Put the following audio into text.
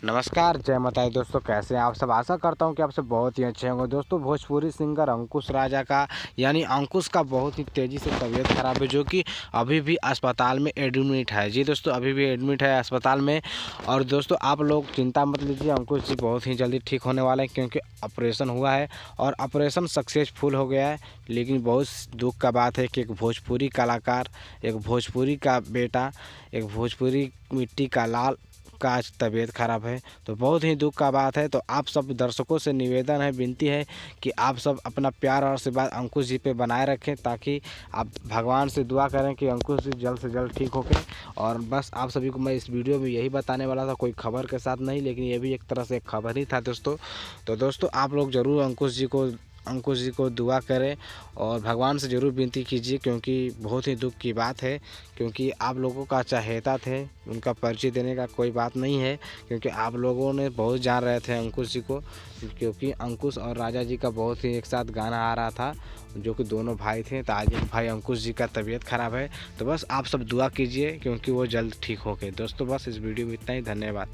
नमस्कार, जय माता दी दोस्तों। कैसे हैं आप सब? आशा करता हूं कि आप सब बहुत ही अच्छे होंगे। दोस्तों, भोजपुरी सिंगर अंकुश राजा का यानी अंकुश का बहुत ही तेज़ी से तबीयत ख़राब है, जो कि अभी भी अस्पताल में एडमिट है। जी दोस्तों, अभी भी एडमिट है अस्पताल में। और दोस्तों, आप लोग चिंता मत लीजिए, अंकुश जी बहुत ही जल्दी ठीक होने वाले हैं, क्योंकि ऑपरेशन हुआ है और ऑपरेशन सक्सेसफुल हो गया है। लेकिन बहुत दुख का बात है कि एक भोजपुरी कलाकार, एक भोजपुरी का बेटा, एक भोजपुरी मिट्टी का लाल का आज तबीयत ख़राब है। तो बहुत ही दुख का बात है। तो आप सब दर्शकों से निवेदन है, विनती है कि आप सब अपना प्यार और आशीर्वाद अंकुश जी पे बनाए रखें, ताकि आप भगवान से दुआ करें कि अंकुश जी जल्द से जल्द ठीक होके। और बस आप सभी को मैं इस वीडियो में यही बताने वाला था, कोई खबर के साथ नहीं, लेकिन ये भी एक तरह से एक खबर ही था दोस्तों। तो दोस्तों, आप लोग ज़रूर अंकुश जी को दुआ करें और भगवान से ज़रूर विनती कीजिए, क्योंकि बहुत ही दुख की बात है। क्योंकि आप लोगों का चहेता थे, उनका परिचय देने का कोई बात नहीं है, क्योंकि आप लोगों ने बहुत जान रहे थे अंकुश जी को। क्योंकि अंकुश और राजा जी का बहुत ही एक साथ गाना आ रहा था, जो कि दोनों भाई थे। तो आज एक भाई अंकुश जी का तबीयत ख़राब है। तो बस आप सब दुआ कीजिए, क्योंकि वो जल्द ठीक हो गए। दोस्तों, बस इस वीडियो में इतना ही। धन्यवाद।